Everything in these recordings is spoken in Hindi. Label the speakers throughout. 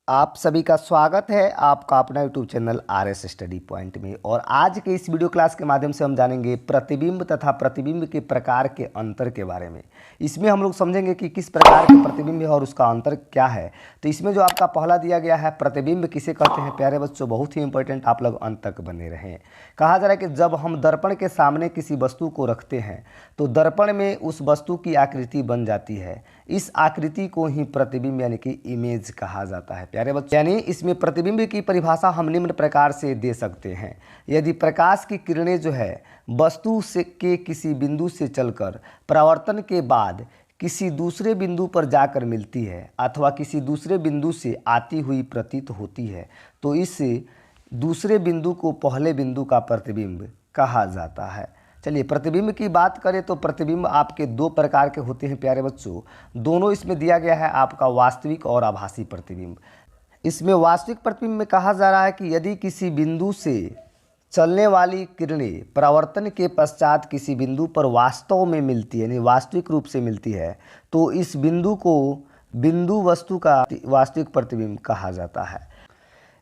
Speaker 1: आप सभी का स्वागत है आपका अपना YouTube channel RS study point में। और आज के इस वीडियो क्लास के माध्यम से हम जानेंगे प्रतिबिंब तथा प्रतिबिंब के प्रकार के अंतर के बारे में। इसमें हम लोग समझेंगे कि किस प्रकार के प्रतिबिंब है और उसका अंतर क्या है। तो इसमें जो आपका पहला दिया गया है प्रतिबिंब किसे कहते हैं प्यारे बच्चों, बहुत ही इंपॉर्टेंट, आप लोग अंत तक बने रहें। कहा जा रहा है कि जब हम दर्पण के सामने किसी वस्तु को रखते हैं तो दर्पण में उस वस्तु की आकृति बन जाती है। इस आकृति को ही प्रतिबिंब यानी कि इमेज कहा जाता है प्यारे बच्चों। यानी इसमें प्रतिबिंब की परिभाषा हम निम्न प्रकार से दे सकते हैं। यदि प्रकाश की किरणें जो है वस्तु से के किसी बिंदु से चलकर परावर्तन के बाद किसी दूसरे बिंदु पर जाकर मिलती है अथवा किसी दूसरे बिंदु से आती हुई प्रतीत होती है तो इस दूसरे बिंदु को पहले बिंदु का प्रतिबिंब कहा जाता है। चलिए प्रतिबिंब की बात करें तो प्रतिबिंब आपके दो प्रकार के होते हैं प्यारे बच्चों। दोनों इसमें दिया गया है आपका वास्तविक और आभासी प्रतिबिंब। इसमें वास्तविक प्रतिबिंब में कहा जा रहा है कि यदि किसी बिंदु से चलने वाली किरणें परावर्तन के पश्चात किसी बिंदु पर वास्तव में मिलती है यानी वास्तविक रूप से मिलती है तो इस बिंदु को बिंदु वस्तु का वास्तविक प्रतिबिंब कहा जाता है।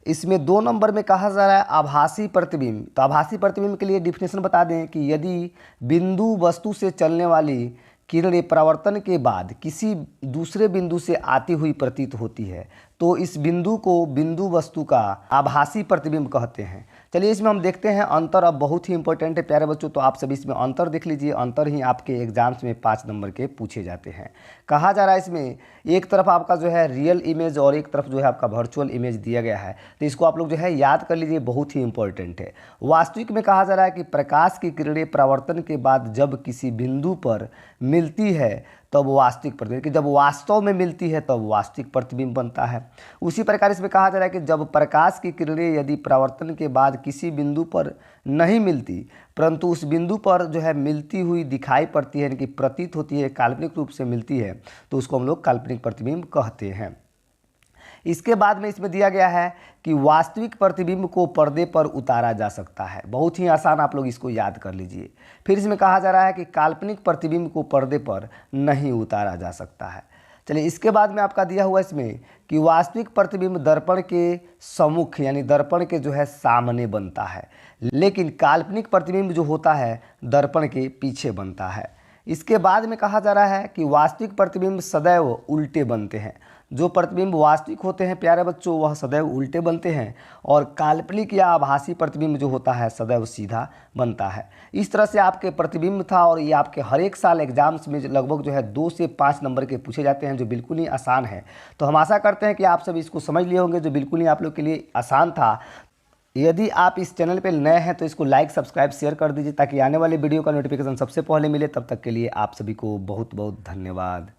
Speaker 1: इसमें 2 नंबर में कहा जा रहा है आभासी प्रतिबिंब। तो आभासी प्रतिबिंब के लिए डिफिनेशन बता दें कि यदि बिंदु वस्तु से चलने वाली किरणें परावर्तन के बाद किसी दूसरे बिंदु से आती हुई प्रतीत होती है तो इस बिंदु को बिंदु वस्तु का आभासी प्रतिबिंब कहते हैं। चलिए इसमें हम देखते हैं अंतर। अब बहुत ही इंपॉर्टेंट है प्यारे बच्चों, तो आप सभी इसमें अंतर देख लीजिए। अंतर ही आपके एग्जाम्स में 5 नंबर के पूछे जाते हैं। कहा जा रहा है इसमें एक तरफ आपका जो है रियल इमेज और एक तरफ जो है आपका वर्चुअल इमेज दिया गया है, तो इसको आप लोग जो है याद कर लीजिए, बहुत ही इंपॉर्टेंट है। वास्तविक में कहा जा रहा है कि प्रकाश की किरणें परावर्तन के बाद जब किसी बिंदु पर मिलती है तब वास्तविक प्रतिबिंब, कि जब वास्तव में मिलती है तब वास्तविक प्रतिबिंब बनता है। उसी प्रकार इसमें कहा जा रहा है कि जब प्रकाश की किरणें यदि परावर्तन के बाद किसी बिंदु पर नहीं मिलती परंतु उस बिंदु पर जो है मिलती हुई दिखाई पड़ती है यानी कि प्रतीत होती है, काल्पनिक रूप से मिलती है, तो उसको हम लोग काल्पनिक प्रतिबिंब कहते हैं। इसके बाद में इसमें दिया गया है कि वास्तविक प्रतिबिंब को पर्दे पर उतारा जा सकता है। बहुत ही आसान, आप लोग इसको याद कर लीजिए। फिर इसमें कहा जा रहा है कि काल्पनिक प्रतिबिंब को पर्दे पर नहीं उतारा जा सकता है। चलिए इसके बाद में आपका दिया हुआ इसमें कि वास्तविक प्रतिबिंब दर्पण के सम्मुख यानी दर्पण के जो है सामने बनता है, लेकिन काल्पनिक प्रतिबिंब जो होता है दर्पण के पीछे बनता है। इसके बाद में कहा जा रहा है कि वास्तविक प्रतिबिंब सदैव उल्टे बनते हैं। जो प्रतिबिंब वास्तविक होते हैं प्यारे बच्चों वह सदैव उल्टे बनते हैं और काल्पनिक या आभासी प्रतिबिंब जो होता है सदैव सीधा बनता है। इस तरह से आपके प्रतिबिंब था और ये आपके हर एक साल एग्जाम्स में लगभग जो है 2 से 5 नंबर के पूछे जाते हैं, जो बिल्कुल ही आसान है। तो हम आशा करते हैं कि आप सभी इसको समझ लिए होंगे, जो बिल्कुल ही आप लोग के लिए आसान था। यदि आप इस चैनल पर नए हैं तो इसको लाइक सब्सक्राइब शेयर कर दीजिए ताकि आने वाले वीडियो का नोटिफिकेशन सबसे पहले मिले। तब तक के लिए आप सभी को बहुत बहुत धन्यवाद।